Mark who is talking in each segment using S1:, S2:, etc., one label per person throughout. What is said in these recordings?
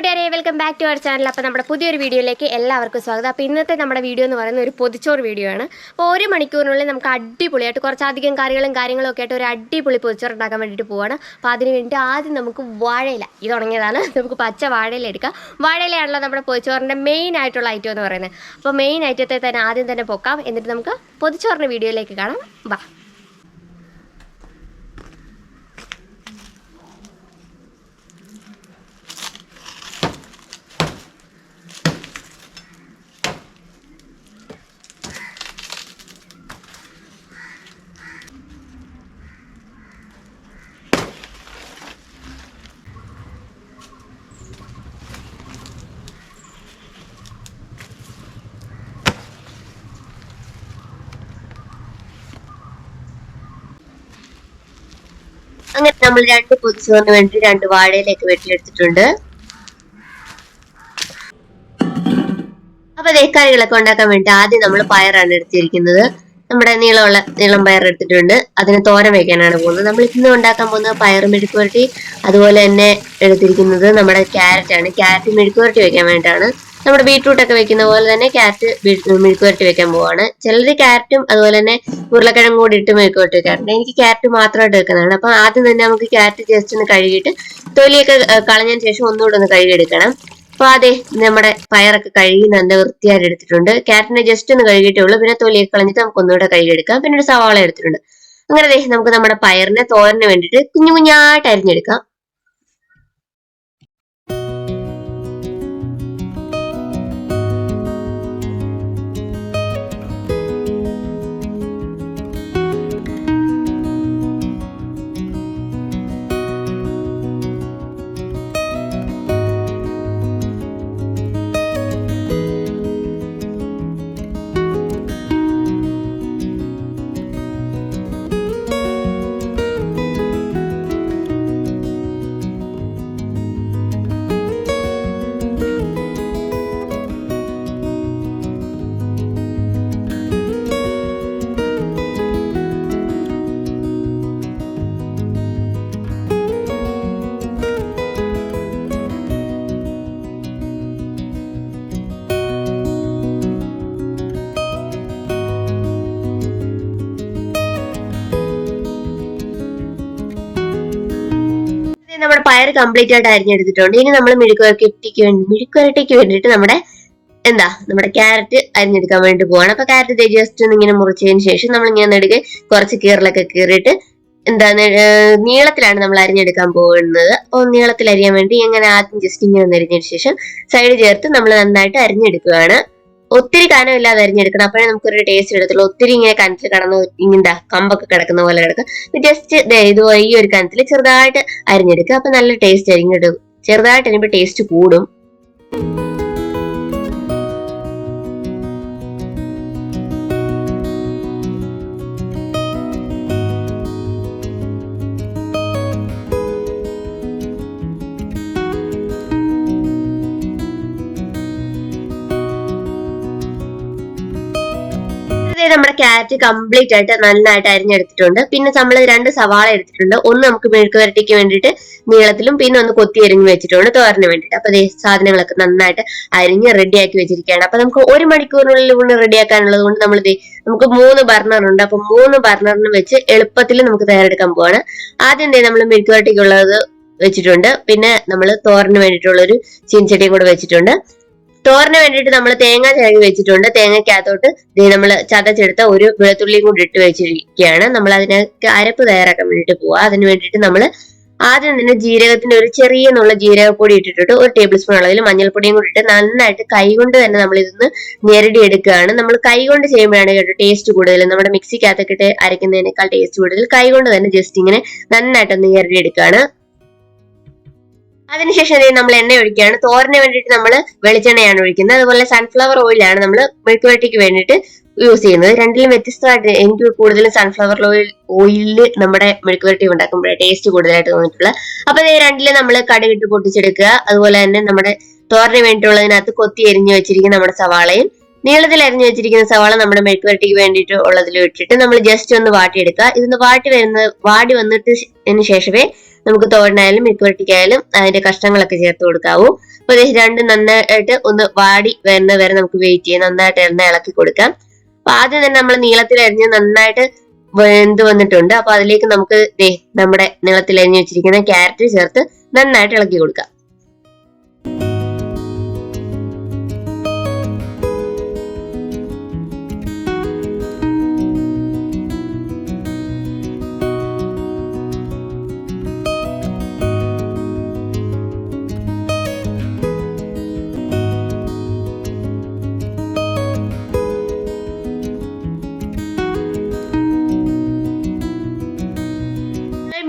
S1: കൂട്ടുകാരെ, welcome back to our channel. അപ്പോൾ നമ്മുടെ പുതിയൊരു വീഡിയോയിലേക്ക് എല്ലാവർക്കും സ്വാഗതം. അപ്പോൾ ഇന്നത്തെ നമ്മുടെ വീഡിയോ എന്ന് പറയുന്നത് ഒരു പൊതിച്ചോറ് വീഡിയോ ആണ്. അപ്പോൾ 1 മണിക്കൂറിനുള്ളിൽ നമുക്ക് അടിപൊളിയായിട്ട് കുറച്ചധികം കാര്യങ്ങളും ഒക്കെ ആയിട്ട് ഒരു അടിപൊളി പൊതിച്ചോറ് ഉണ്ടാക്കാൻ വേണ്ടിയിട്ട് പോവാണ്. അപ്പോൾ അതിന് വേണ്ടി ആദ്യം നമുക്ക് വാഴയില, ഇത് ഉണങ്ങിയതാണ്, നമുക്ക് പച്ച വാഴയില എടുക്കാം. വാഴയിലയാണല്ലോ നമ്മുടെ പൊതിച്ചോറിൻ്റെ മെയിൻ ആയിട്ടുള്ള ഐറ്റം എന്ന് പറയുന്നത്. അപ്പോൾ മെയിൻ ഐറ്റത്തെ തന്നെ ആദ്യം തന്നെ പൊക്കാം, എന്നിട്ട് നമുക്ക് പൊതിച്ചോറിൻ്റെ വീഡിയോയിലേക്ക് കാണാം. വാ. അങ്ങനെ നമ്മൾ 2 പൊതിച്ചോറിന് വേണ്ടി 2 വാഴയിലേക്ക് വെട്ടിയെടുത്തിട്ടുണ്ട്. അപ്പൊ കറികളൊക്കെ ഉണ്ടാക്കാൻ വേണ്ടി ആദ്യം നമ്മൾ പയറാണ് എടുത്തിരിക്കുന്നത്. നമ്മുടെ നീളം പയർ എടുത്തിട്ടുണ്ട്. അതിന് തോരൻ വെക്കാനാണ് പോകുന്നത്. നമ്മൾ ഇന്ന് ഉണ്ടാക്കാൻ പോകുന്നത് പയർ മെഴുക്കുവരട്ടി, അതുപോലെ തന്നെ എടുത്തിരിക്കുന്നത് നമ്മുടെ ക്യാരറ്റ് ആണ്. ക്യാരറ്റ് മെഴുക്കുവരട്ടി വെക്കാൻ വേണ്ടിയിട്ടാണ്. നമ്മുടെ ബീട്രൂട്ട് ഒക്കെ വെക്കുന്ന പോലെ തന്നെ ക്യാരറ്റ് മെഴുക്കുവരട്ടി വെക്കാൻ പോവാണ്. ചിലർ ക്യാരറ്റും അതുപോലെ തന്നെ ഉരുളക്കിഴങ്ങ് കൂടി ഇട്ട് മെഴുക്കുവരട്ടി വെക്കാറുണ്ട്. എനിക്ക് ക്യാരറ്റ് മാത്രമായിട്ട് വെക്കുന്നതാണ്. അപ്പൊ ആദ്യം തന്നെ നമുക്ക് ക്യാരറ്റ് ജസ്റ്റ് ഒന്ന് കഴുകിയിട്ട് തൊലിയൊക്കെ കളഞ്ഞതിന് ശേഷം ഒന്നുകൂടെ ഒന്ന് കഴുകിയെടുക്കണം. അപ്പൊ അതെ, നമ്മുടെ പയറൊക്കെ കഴുകി നല്ല വൃത്തിയായിട്ട് എടുത്തിട്ടുണ്ട്. ക്യാരറ്റിനെ ജസ്റ്റ് ഒന്ന് കഴുകിയിട്ടേ ഉള്ളൂ. പിന്നെ തൊലിയൊക്കെ കളഞ്ഞിട്ട് നമുക്ക് ഒന്നുകൂടെ കഴുകിയെടുക്കാം. പിന്നെ ഒരു സവാള എടുത്തിട്ടുണ്ട്. അങ്ങനെ നമുക്ക് നമ്മുടെ പയറിനെ തോരന് വേണ്ടിയിട്ട് കുഞ്ഞു കുഞ്ഞായിട്ട് അരിഞ്ഞെടുക്കാം. നമ്മുടെ പയർ കംപ്ലീറ്റ് ആയിട്ട് അരിഞ്ഞെടുത്തിട്ടുണ്ട്. ഇനി നമ്മൾ മെഴുക്കുവരട്ടിക്ക് വേണ്ടിയിട്ട് നമ്മുടെ ക്യാരറ്റ് അരിഞ്ഞെടുക്കാൻ വേണ്ടി പോവാണ്. അപ്പൊ ക്യാരറ്റ് ജസ്റ്റ് ഒന്ന് ഇങ്ങനെ മുറിച്ചതിന് ശേഷം നമ്മൾ ഇങ്ങനെ നെടുകെ കുറച്ച് കീറലൊക്കെ കീറിയിട്ട് നീളത്തിലാണ് നമ്മൾ അരിഞ്ഞെടുക്കാൻ പോകുന്നത്. അപ്പോൾ നീളത്തിൽ അരിയാൻ വേണ്ടി ഇങ്ങനെ ആദ്യം ജസ്റ്റ് ഇങ്ങനെ അരിഞ്ഞതിന് ശേഷം സൈഡ് ചേർത്ത് നമ്മൾ നന്നായിട്ട് അരിഞ്ഞെടുക്കുകയാണ്. ഒത്തിരി കനമില്ലാതെ അരിഞ്ഞെടുക്കണം, അപ്പോഴേ നമുക്കൊരു ടേസ്റ്റ് എടുത്തുള്ളൂ. ഒത്തിരി ഇങ്ങനെ കനത്തിൽ കിടന്ന് ഇങ്ങനെ കമ്പൊക്കെ കിടക്കുന്ന പോലെ കിടക്കും. ജസ്റ്റ് ഇതുപോലെ ഈ ഒരു കനത്തിൽ ചെറുതായിട്ട് അരിഞ്ഞെടുക്കുക. അപ്പൊ നല്ല ടേസ്റ്റ് ആയിരിക്കും കേട്ടോ. ചെറുതായിട്ട് അരിയുമ്പോൾ ടേസ്റ്റ് കൂടും. നമ്മുടെ ക്യാരറ്റ് കംപ്ലീറ്റ് ആയിട്ട് നന്നായിട്ട് അരിഞ്ഞെടുത്തിട്ടുണ്ട്. പിന്നെ നമ്മൾ 2 സവാള എടുത്തിട്ടുണ്ട്. ഒന്ന് നമുക്ക് മെഴുക്കുവരട്ടിക്ക് വേണ്ടിയിട്ട് നീളത്തിലും, പിന്നെ ഒന്ന് കൊത്തി അരിഞ്ഞ് വെച്ചിട്ടുണ്ട് തോരന് വേണ്ടിയിട്ട്. അപ്പൊ സാധനങ്ങളൊക്കെ നന്നായിട്ട് അരിഞ്ഞ് റെഡിയാക്കി വെച്ചിരിക്കുകയാണ്. അപ്പൊ നമുക്ക് 1 മണിക്കൂറിനുള്ളിൽ കൊണ്ട് റെഡിയാക്കാനുള്ളത് കൊണ്ട് നമുക്ക് 3 ബർണർ ഉണ്ട്. അപ്പൊ 3 ബർണറിന് വെച്ച് എളുപ്പത്തിൽ നമുക്ക് തയ്യാറെടുക്കാൻ പോവാണ്. ആദ്യം നമ്മൾ മെഴുക്കുവരട്ടിക്കുള്ളത് വെച്ചിട്ടുണ്ട്. പിന്നെ നമ്മൾ തോരന് വേണ്ടിയിട്ടുള്ള ഒരു ചീനച്ചട്ടിയും കൂടെ വെച്ചിട്ടുണ്ട്. തോരന് വേണ്ടിയിട്ട് നമ്മൾ തേങ്ങ ചിരകി വെച്ചിട്ടുണ്ട്. തേങ്ങയ്ക്കകത്തോട്ട് നമ്മൾ ചതച്ചെടുത്ത ഒരു വെളുത്തുള്ളിയും കൂടി ഇട്ട് വെച്ചിരിക്കുകയാണ്. നമ്മൾ അതിനൊക്കെ അരപ്പ് തയ്യാറാക്കാൻ വേണ്ടിയിട്ട് പോവാ. അതിന് വേണ്ടിയിട്ട് നമ്മൾ ആദ്യം തന്നെ ജീരകത്തിന്റെ ഒരു ചെറിയ ജീരകപ്പൊടി ഇട്ടിട്ട് 1 ടേബിൾ സ്പൂൺ അളവിൽ മഞ്ഞൾപ്പൊടിയും കൂടി ഇട്ട് നന്നായിട്ട് കൈകൊണ്ട് തന്നെ നമ്മൾ ഇതൊന്ന് ഞെരടി എടുക്കുകയാണ്. നമ്മൾ കൈകൊണ്ട് ചെയ്യുമ്പോഴാണ് കേട്ടോ ടേസ്റ്റ് കൂടുതൽ. നമ്മുടെ മിക്സിക്കകത്തൊക്കെ ഇട്ട് അരയ്ക്കുന്നതിനേക്കാൾ ടേസ്റ്റ് കൂടുതൽ കൈകൊണ്ട് തന്നെ ജസ്റ്റ് ഇങ്ങനെ നന്നായിട്ടൊന്ന് ഞെരടി എടുക്കുകയാണ്. അതിനുശേഷം നമ്മൾ എണ്ണ ഒഴിക്കുകയാണ്. തോരന് വേണ്ടിയിട്ട് നമ്മൾ വെളിച്ചെണ്ണയാണ് ഒഴിക്കുന്നത്. അതുപോലെ സൺഫ്ലവർ ഓയിലാണ് നമ്മൾ മെഴുക്കുവരട്ടിക്ക് വേണ്ടിയിട്ട് യൂസ് ചെയ്യുന്നത്. രണ്ടിലും വ്യത്യസ്തമായിട്ട് എനിക്ക് കൂടുതലും സൺഫ്ലവർ ഓയിലിൽ നമ്മുടെ മെഴുക്കുവരട്ടി ഉണ്ടാക്കുമ്പോഴേ ടേസ്റ്റ് കൂടുതലായിട്ട് തോന്നിയിട്ടുള്ളത്. അപ്പൊ രണ്ടിലും നമ്മൾ കടുകിട്ട് പൊട്ടിച്ചെടുക്കുക. അതുപോലെ തന്നെ നമ്മുടെ തോരന് വേണ്ടിയിട്ടുള്ളതിനകത്ത് കൊത്തി എരിഞ്ഞു വെച്ചിരിക്കുന്ന നമ്മുടെ സവാളയും നീളത്തിൽ അരിഞ്ഞു വെച്ചിരിക്കുന്ന സവാള നമ്മുടെ മെഴുക്കുവരട്ടിക്ക് വേണ്ടിയിട്ട് ഉള്ളതിൽ ഇട്ടിട്ട് നമ്മൾ ജസ്റ്റ് ഒന്ന് വാട്ടിയെടുക്കുക. ഇതൊന്ന് വാടി വന്നിട്ട് ശേഷമേ നമുക്ക് തോരനായാലും മെഴുക്കുവരട്ടിക്കായാലും അതിന്റെ കഷ്ണങ്ങളൊക്കെ ചേർത്ത് കൊടുക്കാവൂ. അപ്പൊ രണ്ടും നന്നായിട്ട് ഒന്ന് വാടി വരുന്ന വരെ നമുക്ക് വെയിറ്റ് ചെയ്യാം. നന്നായിട്ട് എണ്ണ ഇളക്കി കൊടുക്കാം. അപ്പൊ ആദ്യം തന്നെ നമ്മൾ നീളത്തിൽ അരിഞ്ഞ് നന്നായിട്ട് വെന്ത് വന്നിട്ടുണ്ട്. അപ്പൊ അതിലേക്ക് നമുക്ക് നമ്മുടെ നീളത്തിൽ അരിഞ്ഞ് വെച്ചിരിക്കുന്ന ക്യാരറ്റ് ചേർത്ത് നന്നായിട്ട് ഇളക്കി കൊടുക്കാം.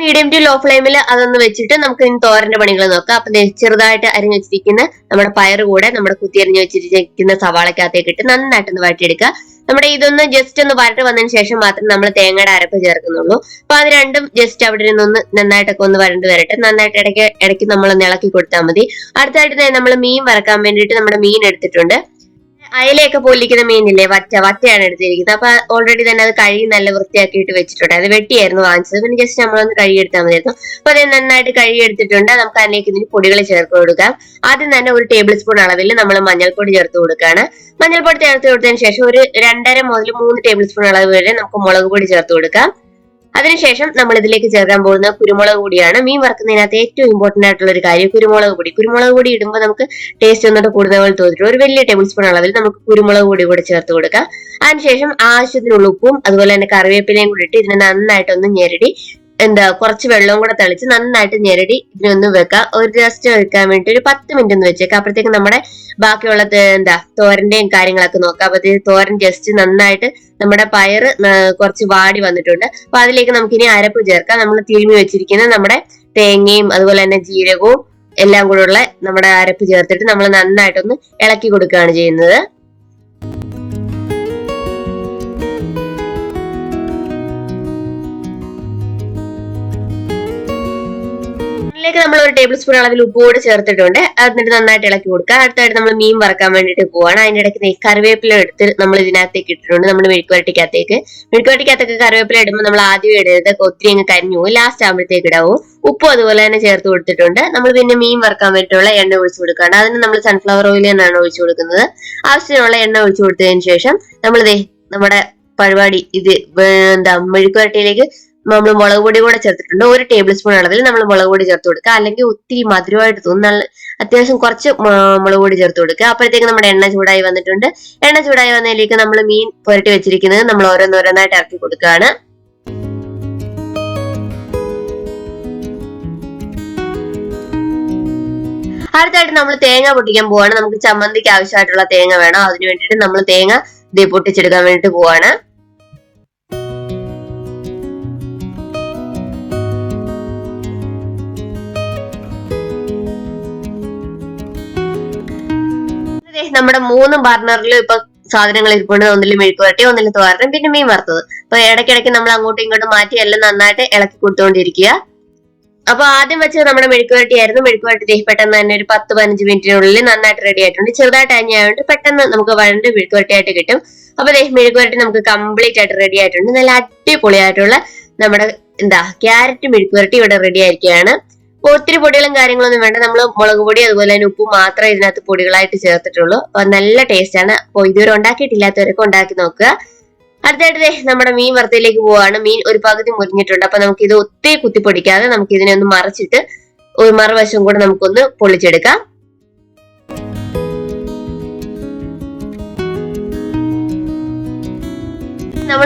S1: മീഡിയം ടു ലോ ഫ്ലെയിമിൽ അതൊന്ന് വെച്ചിട്ട് നമുക്ക് ഇനി തോരന്റെ പണികൾ നോക്കാം. അപ്പൊ ചെറുതായിട്ട് അരിഞ്ഞു വെച്ചിരിക്കുന്ന നമ്മുടെ പയറ് കൂടെ നമ്മുടെ കുത്തി അരിഞ്ഞു വെച്ചിരിക്കുന്ന സവാളക്കകത്തേക്ക് ഇട്ട് നന്നായിട്ടൊന്ന് വഴറ്റിയെടുക്കുക. നമ്മുടെ ഇതൊന്ന് ജസ്റ്റ് ഒന്ന് വരട്ട് വന്നതിന് ശേഷം മാത്രം നമ്മൾ തേങ്ങയുടെ അരപ്പ് ചേർക്കുന്നുള്ളൂ. അപ്പൊ അത് രണ്ടും ജസ്റ്റ് അവിടെ നിന്നൊന്ന് നന്നായിട്ടൊക്കെ ഒന്ന് വരണ്ട് വരട്ടെ. നന്നായിട്ട് ഇടയ്ക്ക് നമ്മൾ ഇളക്കി കൊടുത്താൽ മതി. അടുത്തായിട്ട് നമ്മൾ മീൻ വറക്കാൻ വേണ്ടിയിട്ട് നമ്മുടെ മീൻ എടുത്തിട്ടുണ്ട്. അയലയൊക്കെ പൊല്ലിക്കുന്ന മീനില്ലേ, വറ്റയാണ് എടുത്തിരിക്കുന്നത്. അപ്പൊ ഓൾറെഡി തന്നെ അത് കഴുകി നല്ല വൃത്തിയാക്കിയിട്ട് വെച്ചിട്ടുണ്ട്. അത് വെട്ടിയായിരുന്നു വാങ്ങിച്ചത്. പിന്നെ ജസ്റ്റ് നമ്മളൊന്ന് കഴുകിയെടുത്താൽ മതിയായിരുന്നു. അപ്പൊ അത് നന്നായിട്ട് കഴുകിയെടുത്തിട്ടുണ്ട്. നമുക്ക് അതിലേക്ക് ഇതിന് പൊടികൾ ചേർത്ത് കൊടുക്കാം. ആദ്യം തന്നെ ഒരു ടേബിൾ സ്പൂൺ അളവിൽ നമ്മൾ മഞ്ഞൾപ്പൊടി ചേർത്ത് കൊടുക്കുകയാണ്. മഞ്ഞൾപ്പൊടി ചേർത്ത് കൊടുത്തതിന് ശേഷം ഒരു 2.5 മുതൽ 3 ടേബിൾ സ്പൂൺ അളവ് വരെ നമുക്ക് മുളക് പൊടി ചേർത്ത് കൊടുക്കാം. അതിനുശേഷം നമ്മൾ ഇതിലേക്ക് ചേർക്കാൻ പോകുന്ന കുരുമുളക് പൊടിയാണ്. മീൻ വറുക്കുന്നതിനകത്ത് ഏറ്റവും ഇമ്പോർട്ടന്റ് ആയിട്ടുള്ള ഒരു കാര്യം കുരുമുളക് പൊടി. കുരുമുളക് പൊടി ഇടുമ്പോൾ നമുക്ക് ടേസ്റ്റ് ഒന്നുകൂടെ കൂടുതൽ പോലെ തോന്നിട്ട് ഒരു വലിയ ടേബിൾ സ്പൂൺ അളവിൽ നമുക്ക് കുരുമുളക് പൊടി കൂടെ ചേർത്ത് കൊടുക്കാം. അതിനുശേഷം ആവശ്യത്തിനുള്ള ഉപ്പും അതുപോലെ തന്നെ കറിവേപ്പിലയും കൂടി ഇട്ട് ഇതിനെ നന്നായിട്ടൊന്ന് ഞെരടി കുറച്ച് വെള്ളവും കൂടെ തളിച്ച് നന്നായിട്ട് ഞെരടി ഇതിനൊന്ന് വെക്കാം. ഒരു ജസ്റ്റ് വെക്കാൻ വേണ്ടി ഒരു 10 മിനിറ്റ് ഒന്ന് വെച്ചേക്കാം. അപ്പോഴത്തേക്ക് നമ്മുടെ ബാക്കിയുള്ള തോരന്റെയും കാര്യങ്ങളൊക്കെ നോക്കാം. അപ്പൊ തോരൻ ജസ്റ്റ് നന്നായിട്ട് നമ്മുടെ പയറ് കുറച്ച് വാടി വന്നിട്ടുണ്ട്. അപ്പൊ അതിലേക്ക് നമുക്ക് ഇനി അരപ്പ് ചേർക്കാം. നമ്മൾ തിരുമ്മി വെച്ചിരിക്കുന്ന നമ്മുടെ തേങ്ങയും അതുപോലെ തന്നെ ജീരകവും എല്ലാം കൂടെ ഉള്ള നമ്മുടെ അരപ്പ് ചേർത്തിട്ട് നമ്മൾ നന്നായിട്ടൊന്ന് ഇളക്കി കൊടുക്കുകയാണ് ചെയ്യുന്നത്. ഇതിലേക്ക് നമ്മൾ ഒരു ടേബിൾ സ്പൂൺ അളവിൽ ഉപ്പ് കൂടെ ചേർത്തിട്ടുണ്ട്. എന്നിട്ട് നന്നായിട്ട് ഇളക്കി കൊടുക്കുക. അടുത്തായിട്ട് നമ്മൾ മീൻ വറക്കാൻ വേണ്ടിയിട്ട് പോവാണ്. അതിന്റെ ഇടയ്ക്ക് കറിവേപ്പില എടുത്ത് നമ്മൾ ഇതിനകത്തേക്ക് ഇട്ടിട്ടുണ്ട്. നമ്മൾ മെഴുക്കുവരട്ടിക്കകത്തേക്ക് കറിവേപ്പില ഇടുമ്പോൾ നമ്മൾ ആദ്യം ഇടരുത്, ഒത്തിരി അങ്ങ് കരിഞ്ഞു പോകും. ലാസ്റ്റ് ആകുമ്പോഴത്തേക്ക് ഇടാവും. ഉപ്പും അതുപോലെ തന്നെ ചേർത്ത് കൊടുത്തിട്ടുണ്ട്. നമ്മൾ പിന്നെ മീൻ വറക്കാൻ വേണ്ടിയിട്ടുള്ള എണ്ണ ഒഴിച്ചു കൊടുക്കുകയാണ്. അതിന് നമ്മൾ സൺഫ്ലവർ ഓയിൽ തന്നെയാണ് ഒഴിച്ചു കൊടുക്കുന്നത്. ആവശ്യത്തിനുള്ള എണ്ണ ഒഴിച്ചു കൊടുത്തതിന് ശേഷം നമ്മൾ നമ്മുടെ പരിപാടി മെഴുക്കുവരട്ടിയിലേക്ക് നമ്മൾ മുളക് പൊടി കൂടെ ചേർത്തിട്ടുണ്ട്. ഒരു ടേബിൾ സ്പൂൺ അളവിൽ നമ്മൾ മുളക് പൊടി ചേർത്ത് കൊടുക്കുക. അല്ലെങ്കിൽ ഒത്തിരി മധുരമായിട്ട് തോന്നും. നല്ല അത്യാവശ്യം കുറച്ച് മുളക് പൊടി ചേർത്ത് കൊടുക്കുക. അപ്പോഴത്തേക്ക് നമ്മുടെ എണ്ണ ചൂടായി വന്നിട്ടുണ്ട്. എണ്ണ ചൂടായി വന്നതിലേക്ക് നമ്മൾ മീൻ പുരട്ടി വെച്ചിരിക്കുന്നത് നമ്മൾ ഓരോന്നോരോന്നായിട്ട് ഇറക്കി കൊടുക്കുകയാണ്. അടുത്തായിട്ട് നമ്മൾ തേങ്ങ പൊട്ടിക്കാൻ പോവാണ്. നമുക്ക് ചമ്മന്തിക്ക് ആവശ്യമായിട്ടുള്ള തേങ്ങ വേണം. അതിന് വേണ്ടിയിട്ട് നമ്മൾ തേങ്ങ പൊട്ടിച്ചെടുക്കാൻ വേണ്ടിയിട്ട് പോവാണ്. നമ്മുടെ 3 ബർണറിലും ഇപ്പൊ സാധനങ്ങൾ ഇരിപ്പുണ്ട്. ഒന്നിൽ മെഴുക്കുവരട്ടി, ഒന്നിൽ തോരൻ, പിന്നെ മീൻ വറുത്തത്. അപ്പൊ ഇടയ്ക്കിടയ്ക്ക് നമ്മൾ അങ്ങോട്ടും ഇങ്ങോട്ടും മാറ്റി എല്ലാം നന്നായിട്ട് ഇളക്കി കൊടുത്തുകൊണ്ടിരിക്കുക. അപ്പൊ ആദ്യം വെച്ചത് നമ്മുടെ മെഴുക്കുവരട്ടി ആയിരുന്നു. മെഴുക്കുവരട്ടി പെട്ടെന്ന് തന്നെ ഒരു 10-15 മിനിറ്റിനുള്ളിൽ നന്നായിട്ട് റെഡി ആയിട്ടുണ്ട്. ചെറുതായിട്ട് അരിഞ്ഞായതുകൊണ്ട് പെട്ടെന്ന് നമുക്ക് വഴണ്ട് മെഴുക്കുവരട്ടി ആയിട്ട് കിട്ടും. അപ്പൊ മെഴുക്കുവരട്ടി നമുക്ക് കംപ്ലീറ്റ് ആയിട്ട് റെഡി ആയിട്ടുണ്ട്. നല്ല അടിപൊളിയായിട്ടുള്ള നമ്മുടെ ക്യാരറ്റ് മെഴുക്കുവരട്ടി ഇവിടെ റെഡി ആയിരിക്കുകയാണ്. ഒത്തിരി പൊടികളും കാര്യങ്ങളൊന്നും വേണ്ട. നമ്മൾ മുളക് പൊടി അതുപോലെ തന്നെ ഉപ്പ് മാത്രമേ ഇതിനകത്ത് പൊടികളായിട്ട് ചേർത്തിട്ടുള്ളൂ. അപ്പൊ നല്ല ടേസ്റ്റ് ആണ്. അപ്പൊ ഇതുവരെ ഉണ്ടാക്കിയിട്ടില്ലാത്തവരൊക്കെ ഉണ്ടാക്കി നോക്കുക. അടുത്തായിട്ട് നമ്മുടെ മീൻ വറുത്തയിലേക്ക് പോവാണ്. മീൻ ഒരു പകുതി മുരിഞ്ഞിട്ടുണ്ട്. അപ്പൊ നമുക്ക് ഇത് ഒത്തിരി കുത്തിപ്പൊടിക്കാതെ നമുക്ക് ഇതിനെ ഒന്ന് മറിച്ചിട്ട് ഒരു മറുവശം കൂടെ നമുക്കൊന്ന് പൊളിച്ചെടുക്കാം.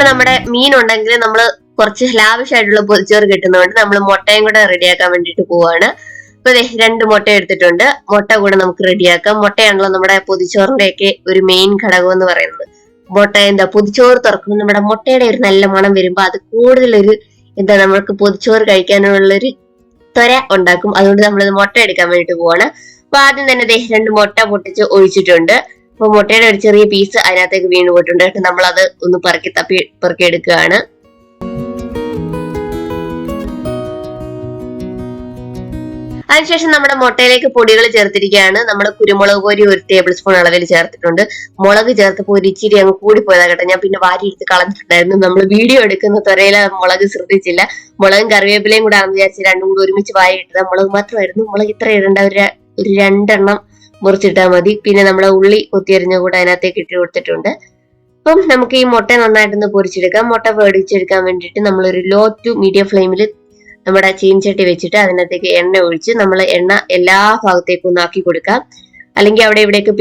S1: നമ്മുടെ മീൻ ഉണ്ടെങ്കിൽ നമ്മൾ കുറച്ച് ലാവിഷ് ആയിട്ടുള്ള പൊതിച്ചോറ് കിട്ടുന്നതുകൊണ്ട് നമ്മൾ മുട്ടയും കൂടെ റെഡിയാക്കാൻ വേണ്ടിയിട്ട് പോവാണ്. അപ്പൊ 2 മുട്ട എടുത്തിട്ടുണ്ട്. മുട്ട കൂടെ നമുക്ക് റെഡിയാക്കാം. മുട്ടയാണല്ലോ നമ്മുടെ പൊതിച്ചോറിന്റെ ഒക്കെ ഒരു മെയിൻ ഘടകം എന്ന് പറയുന്നത്. പൊതിച്ചോറ് തുറക്കുമ്പോൾ നമ്മുടെ മുട്ടയുടെ ഒരു നല്ല മണം വരുമ്പോ അത് കൂടുതലൊരു നമ്മൾക്ക് പൊതിച്ചോറ് കഴിക്കാനുള്ളൊരു ത്വര ഉണ്ടാക്കും. അതുകൊണ്ട് നമ്മളിത് മുട്ട എടുക്കാൻ വേണ്ടിയിട്ട് പോവാണ്. അപ്പൊ ആദ്യം തന്നെ 2 മുട്ട പൊട്ടിച്ച് ഒഴിച്ചിട്ടുണ്ട്. അപ്പൊ മുട്ടയുടെ ഒരു ചെറിയ പീസ് അതിനകത്തേക്ക് വീണ് പോയിട്ടുണ്ട്. നമ്മളത് ഒന്ന് പെറുക്കി എടുക്കുകയാണ്. അതിനുശേഷം നമ്മുടെ മുട്ടയിലേക്ക് പൊടികൾ ചേർത്തിരിക്കുകയാണ്. നമ്മൾ കുരുമുളക് പൊടി 1 ടേബിൾ സ്പൂൺ അളവിൽ ചേർത്തിട്ടുണ്ട്. മുളക് ചേർത്തപ്പോൾ ഒരു ഇച്ചിരി അങ്ങ് കൂടിപ്പോയതാ കേട്ടോ. ഞാൻ പിന്നെ വാരി എടുത്ത് കളഞ്ഞിട്ടുണ്ടായിരുന്നു. നമ്മൾ വീഡിയോ എടുക്കുന്ന ത്വരയിൽ മുളക് ശ്രദ്ധിച്ചില്ല. മുളകും കറിവേപ്പിലയും കൂടെ ആണെന്ന് വിചാരിച്ച് രണ്ടും കൂടി ഒരുമിച്ച് വാരി ഇട്ടത്. മുളക് മാത്രമായിരുന്നു. മുളക് ഇത്ര ഇടേണ്ട, ഒരു 2 എണ്ണം മുറിച്ചിട്ടാൽ മതി. പിന്നെ നമ്മളെ ഉള്ളി കൊത്തിയരിഞ്ഞ കൂടെ അതിനകത്തേക്ക് ഇട്ട് കൊടുത്തിട്ടുണ്ട്. അപ്പം നമുക്ക് ഈ മുട്ട നന്നായിട്ടൊന്ന് പൊരിച്ചെടുക്കാം. മുട്ട പൊരിച്ചെടുക്കാൻ വേണ്ടിയിട്ട് നമ്മളൊരു ലോ ടു മീഡിയം ഫ്ലെയിമിൽ നമ്മുടെ ചീൻചട്ടി വെച്ചിട്ട് അതിനകത്തേക്ക് എണ്ണ ഒഴിച്ച് നമ്മൾ എണ്ണ എല്ലാ ഭാഗത്തേക്കും ഒന്ന് ആക്കി കൊടുക്കാം. അല്ലെങ്കിൽ അവിടെ ഇവിടേക്ക്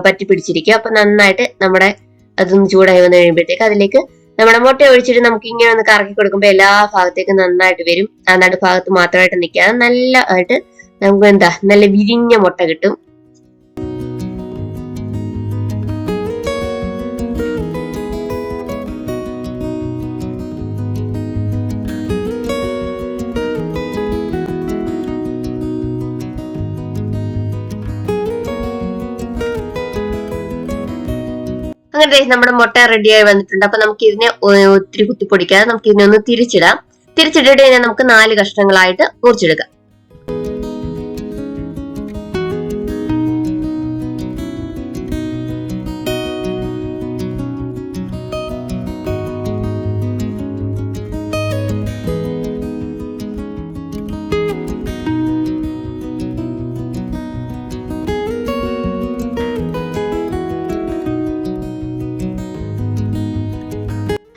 S1: പറ്റി പിടിച്ചിരിക്കുക. അപ്പൊ നന്നായിട്ട് നമ്മുടെ അതൊന്ന് ചൂടായി വന്നു കഴിയുമ്പോഴത്തേക്ക് അതിലേക്ക് നമ്മുടെ മുട്ട ഒഴിച്ചിട്ട് നമുക്ക് ഇങ്ങനെ ഒന്ന് കറക്കി കൊടുക്കുമ്പോൾ എല്ലാ ഭാഗത്തേക്കും നന്നായിട്ട് വരും. ആ നടുഭാഗത്ത് മാത്രമായിട്ട് നിൽക്കാതെ നല്ലതായിട്ട് നമുക്ക് നല്ല വിരിഞ്ഞ മുട്ട കിട്ടും. അങ്ങനെ നമ്മുടെ മുട്ട റെഡിയായി വന്നിട്ടുണ്ട്. അപ്പൊ നമുക്ക് ഇതിനെ ഒത്തിരി കുത്തിപ്പൊടിക്കാതെ നമുക്ക് ഇതിനെ ഒന്ന് തിരിച്ചിടാം. തിരിച്ചിട്ടിട്ട് കഴിഞ്ഞാൽ നമുക്ക് 4 കഷ്ണങ്ങളായിട്ട് മുറിച്ചെടുക്കാം.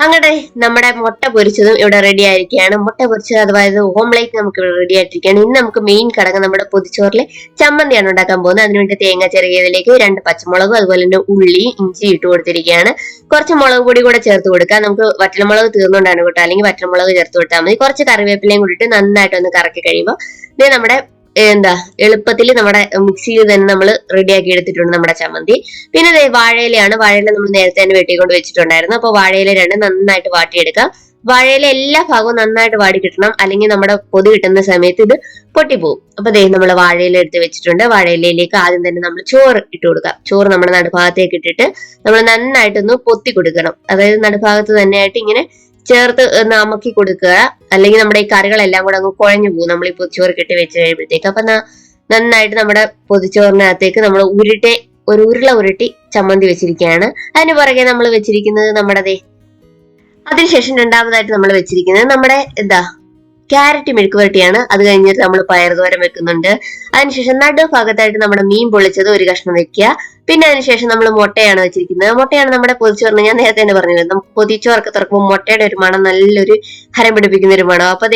S1: അങ്ങനെ നമ്മുടെ മുട്ട പൊരിച്ചതും ഇവിടെ റെഡി ആയിരിക്കുകയാണ്. മുട്ട പൊരിച്ചത് അതായത് ഓംലേറ്റ് നമുക്ക് ഇവിടെ റെഡി ആയിട്ടിരിക്കുകയാണ്. ഇന്ന് നമുക്ക് മെയിൻ ഘടകം നമ്മുടെ പൊതിച്ചോറിലെ ചമ്മന്തിയാണ് ഉണ്ടാക്കാൻ പോകുന്നത്. അതിനുവേണ്ടി തേങ്ങ ചെറിയതിലേക്ക് 2 പച്ചമുളകും അതുപോലെ തന്നെ ഉള്ളി ഇഞ്ചി ഇട്ട് കൊടുത്തിരിക്കുകയാണ്. കുറച്ച് മുളക് പൊടി കൂടെ ചേർത്ത് കൊടുക്കാം. നമുക്ക് വറ്റൽമുളക് തീർന്നുകൊണ്ടാണ് കേട്ടോ, അല്ലെങ്കിൽ വറ്റൽമുളക് ചേർത്ത് കൊടുത്താൽ മതി. കുറച്ച് കറിവേപ്പിലയും കൂടിയിട്ട് നന്നായിട്ട് ഒന്ന് കറക്കി കഴിയുമ്പോൾ ഇത് നമ്മുടെ എളുപ്പത്തിൽ നമ്മുടെ മിക്സിയിൽ തന്നെ നമ്മൾ റെഡിയാക്കി എടുത്തിട്ടുണ്ട് നമ്മുടെ ചമ്മന്തി. പിന്നെ വാഴയിലയാണ്. വാഴയില നമ്മൾ നേരത്തെ തന്നെ വെട്ടിക്കൊണ്ട് വെച്ചിട്ടുണ്ടായിരുന്നു. അപ്പൊ വാഴയില 2 നന്നായിട്ട് വാട്ടിയെടുക്കാം. വാഴയില എല്ലാ ഭാഗവും നന്നായിട്ട് വാടി കിട്ടണം, അല്ലെങ്കിൽ നമ്മുടെ പൊതി കിട്ടുന്ന സമയത്ത് ഇത് പൊട്ടിപ്പോവും. അപ്പൊ നമ്മൾ വാഴയില എടുത്ത് വെച്ചിട്ടുണ്ട്. വാഴയിലയിലേക്ക് ആദ്യം തന്നെ നമ്മൾ ചോറ് ഇട്ട് കൊടുക്കാം. ചോറ് നമ്മുടെ നടുഭാഗത്തേക്ക് ഇട്ടിട്ട് നമ്മൾ നന്നായിട്ടൊന്ന് പൊത്തി കൊടുക്കണം. അതായത് നടുഭാഗത്ത് തന്നെയായിട്ട് ഇങ്ങനെ ചേർത്ത് അമക്കി കൊടുക്കുക. അല്ലെങ്കിൽ നമ്മുടെ ഈ കറികളെല്ലാം കൂടെ അങ്ങ് കുഴഞ്ഞു പോകും നമ്മൾ ഈ പൊതിച്ചോറ് കെട്ടി വെച്ച് കഴിയുമ്പോഴത്തേക്ക്. അപ്പൊ നന്നായിട്ട് നമ്മുടെ പൊതിച്ചോറിനകത്തേക്ക് നമ്മൾ ഒരു ഉരുള ഉരുട്ടി ചമ്മന്തി വെച്ചിരിക്കുകയാണ്. അതിന് പുറകെ നമ്മൾ വെച്ചിരിക്കുന്നത് നമ്മുടെ അതിനുശേഷം രണ്ടാമതായിട്ട് നമ്മൾ വെച്ചിരിക്കുന്നത് നമ്മുടെ ക്യാരറ്റ് മെഴുക്ക് പുരട്ടിയാണ്. അത് കഴിഞ്ഞിട്ട് നമ്മൾ പയറുതോരൻ വെക്കുന്നുണ്ട്. അതിനുശേഷം നടുഭാഗത്തായിട്ട് നമ്മുടെ മീൻ പൊള്ളിച്ചത് ഒരു കഷ്ണം വെക്കുക. പിന്നെ അതിനുശേഷം നമ്മൾ മുട്ടയാണ് വെച്ചിരിക്കുന്നത്. മുട്ടയാണ് നമ്മുടെ പൊതിച്ചോറിന് ഞാൻ നേരത്തെ തന്നെ പറഞ്ഞില്ല, നമുക്ക് പൊതിച്ചോറൊക്കെ തുറക്കുമ്പോൾ മുട്ടയുടെ ഒരു മണം നല്ലൊരു ഹരം പിടിപ്പിക്കുന്ന ഒരു മണം. അപ്പൊ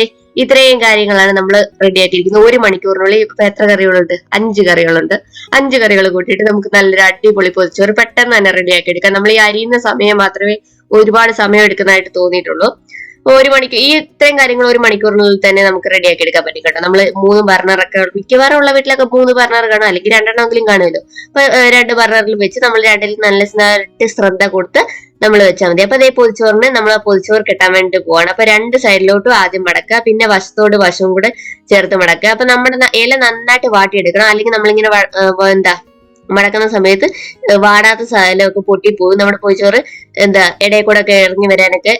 S1: ഇത്രയും കാര്യങ്ങളാണ് നമ്മൾ റെഡി ആക്കിയിരിക്കുന്നത്. 1 മണിക്കൂറിനുള്ളിൽ ഇപ്പൊ എത്ര കറികളുണ്ട്? 5 കറികളുണ്ട്. 5 കറികൾ കൂട്ടിയിട്ട് നമുക്ക് നല്ലൊരു അടിപൊളി പൊതിച്ചോറ് പെട്ടെന്ന് തന്നെ റെഡി ആക്കി എടുക്കാം. നമ്മൾ ഈ അരിയുന്ന സമയം മാത്രമേ ഒരുപാട് സമയം എടുക്കുന്നതായിട്ട് തോന്നിയിട്ടുള്ളൂ. 1 മണിക്കൂർ ഈ ഇത്രയും കാര്യങ്ങൾ 1 മണിക്കൂറിനുള്ളിൽ തന്നെ നമുക്ക് റെഡിയാക്കി എടുക്കാൻ പറ്റും കേട്ടോ. നമ്മൾ 3 ബർണറൊക്കെ മിക്കവാറും ഉള്ള വീട്ടിലൊക്കെ 3 ബർണർ കാണും, അല്ലെങ്കിൽ 2 എണ്ണമെങ്കിലും കാണുമല്ലോ. അപ്പൊ 2 ബർണറിൽ വെച്ച് നമ്മൾ 2-ൽ നല്ല ശ്രദ്ധ കൊടുത്ത് നമ്മൾ വെച്ചാൽ മതി. അപ്പൊ പൊതിച്ചോറിന് നമ്മൾ പൊതിച്ചോറ് കെട്ടാൻ വേണ്ടി പോവാണ്. അപ്പൊ 2 സൈഡിലോട്ടും ആദ്യം മടക്കുക, പിന്നെ വശത്തോട് വശവും കൂടെ ചേർത്ത് മടക്കുക. അപ്പൊ നമ്മുടെ ഇല നന്നായിട്ട് വാട്ടിയെടുക്കണം, അല്ലെങ്കിൽ നമ്മളിങ്ങനെ മടക്കുന്ന സമയത്ത് വാടാത്ത സാധനമൊക്കെ പൊട്ടിപ്പോകും. നമ്മുടെ പൊതിച്ചോറ് ഇടയിൽ കൂടെ ഒക്കെ ഇറങ്ങി വരാനൊക്കെ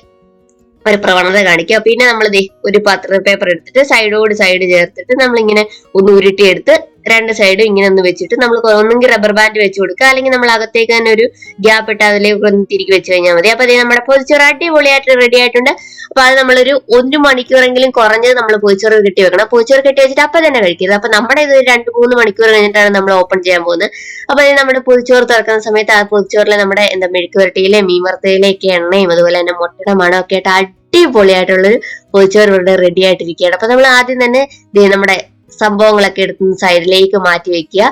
S1: ഒരു പ്രവണത കാണിക്കുക. പിന്നെ നമ്മൾ ഒരു പത്ര പേപ്പർ എടുത്തിട്ട് സൈഡോട് സൈഡ് ചേർത്തിട്ട് നമ്മളിങ്ങനെ ഒന്ന് ഉരുട്ടിയെടുത്ത് 2 സൈഡും ഇങ്ങനെ ഒന്ന് വെച്ചിട്ട് നമ്മൾ ഒന്നെങ്കിൽ റബ്ബർ ബാൻഡ് വെച്ച് കൊടുക്കുക, അല്ലെങ്കിൽ നമ്മൾ അകത്തേക്ക് തന്നെ ഒരു ഗ്യാപ്പ് ഇട്ട് അതിലേക്ക് ഒന്ന് തിരികെ വെച്ച് കഴിഞ്ഞാൽ മതി. അപ്പൊ നമ്മുടെ പൊതിച്ചോറ് അടിപൊളിയായിട്ട് റെഡി ആയിട്ടുണ്ട്. അപ്പൊ അത് നമ്മളൊരു 1 മണിക്കൂറെങ്കിലും കുറഞ്ഞത് നമ്മൾ പൊതിച്ചോറ് കെട്ടി വെക്കണം. പൊതിച്ചോറ് കെട്ടി വെച്ചിട്ട് അപ്പൊ തന്നെ കഴിക്കരുത്. അപ്പൊ നമ്മുടെ ഇത് 2-3 മണിക്കൂർ കഴിഞ്ഞിട്ടാണ് നമ്മൾ ഓപ്പൺ ചെയ്യാൻ പോകുന്നത്. അപ്പൊ നമ്മുടെ പൊതിച്ചോറ് തുറക്കുന്ന സമയത്ത് ആ പൊതിച്ചോറിലെ നമ്മുടെ മെഴുക്ക് പുരട്ടിയിലെ മീൻ വറുത്തയിലേക്ക് എണ്ണയും അതുപോലെ തന്നെ മുട്ടയുടെ മണമൊക്കെ ആയിട്ട് അടിപൊളിയായിട്ടുള്ളൊരു പൊതിച്ചോറ് ഇവിടെ റെഡി ആയിട്ടിരിക്കുകയാണ്. അപ്പൊ നമ്മൾ ആദ്യം തന്നെ നമ്മുടെ സംഭവങ്ങളൊക്കെ എടുത്ത് സൈഡിലേക്ക് മാറ്റി വെക്കുക.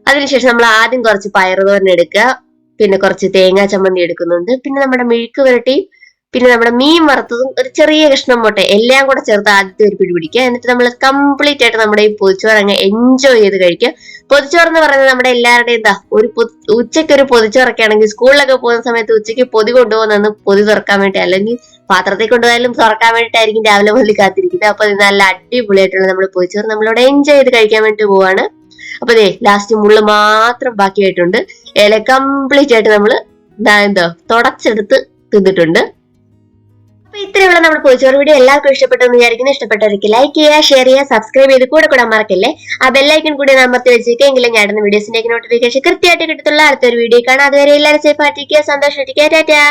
S1: അതിനുശേഷം നമ്മൾ ആദ്യം കുറച്ച് പയറുതോരൻ എടുക്കുക, പിന്നെ കുറച്ച് തേങ്ങാ ചമ്മന്തി എടുക്കുന്നുണ്ട്, പിന്നെ നമ്മുടെ മെഴുക്ക് പുരട്ടി, പിന്നെ നമ്മുടെ മീൻ വറുത്തതും ഒരു ചെറിയ കഷ്ണം മുട്ട എല്ലാം കൂടെ ചേർത്ത് ആദ്യത്തെ ഒരു പിടി പിടിക്കുക. എന്നിട്ട് നമ്മൾ കംപ്ലീറ്റ് ആയിട്ട് നമ്മുടെ ഈ പൊതിച്ചോറ് അങ്ങ് എൻജോയ് ചെയ്ത് കഴിക്കുക. പൊതിച്ചോറ് എന്ന് പറയുന്നത് നമ്മുടെ എല്ലാവരുടെയും ഉച്ചയ്ക്ക് ഒരു പൊതിച്ചോറൊക്കെ ആണെങ്കിൽ സ്കൂളിലൊക്കെ പോകുന്ന സമയത്ത് ഉച്ചയ്ക്ക് പൊതി കൊണ്ടുപോകുന്ന പൊതി തുറക്കാൻ വേണ്ടി, അല്ലെങ്കിൽ പാത്രത്തിൽ കൊണ്ടുപോയാലും തുറക്കാൻ വേണ്ടിയിട്ടായിരിക്കും രാവിലെ മുതൽ കാത്തിരിക്കുന്നത്. അപ്പൊ നല്ല അടിപൊളിയായിട്ടുള്ള നമ്മുടെ പൊതിച്ചോറ് നമ്മളിവിടെ എൻജോയ് ചെയ്ത് കഴിക്കാൻ വേണ്ടി പോവാണ്. അപ്പൊ ലാസ്റ്റ് മുള്ള് മാത്രം ബാക്കിയായിട്ടുണ്ട്. ഇല കംപ്ലീറ്റ് ആയിട്ട് നമ്മൾ തുടച്ചെടുത്ത് തിന്നിട്ടുണ്ട്. അപ്പൊ ഇത്രയുള്ള നമ്മുടെ പൊതിച്ചോറ് വീഡിയോ എല്ലാവർക്കും ഇഷ്ടപ്പെട്ടെന്ന് വിചാരിക്കുന്നു. ഇഷ്ടപ്പെട്ടവർക്ക് ലൈക്ക് ചെയ്യുക, ഷെയർ ചെയ്യുക, സബ്സ്ക്രൈബ് ചെയ്ത് കൂടെ മറക്കല്ലേ. ആ ബെല്ലൈക്കൺ കൂടി അമർത്തി വെച്ചേക്കെങ്കിലും ഞാൻ ഇടുന്ന വീഡിയോസിന്റെ നോട്ടിഫിക്കേഷൻ കൃത്യമായിട്ട് കിട്ടത്തുള്ള അടുത്തൊരു വീഡിയോ കാണാം. അതുവരെ എല്ലാവരും സേഫ് ആയിട്ടിരിക്കുക, സന്തോഷമായിട്ടിരിക്കുക. ടാറ്റാ.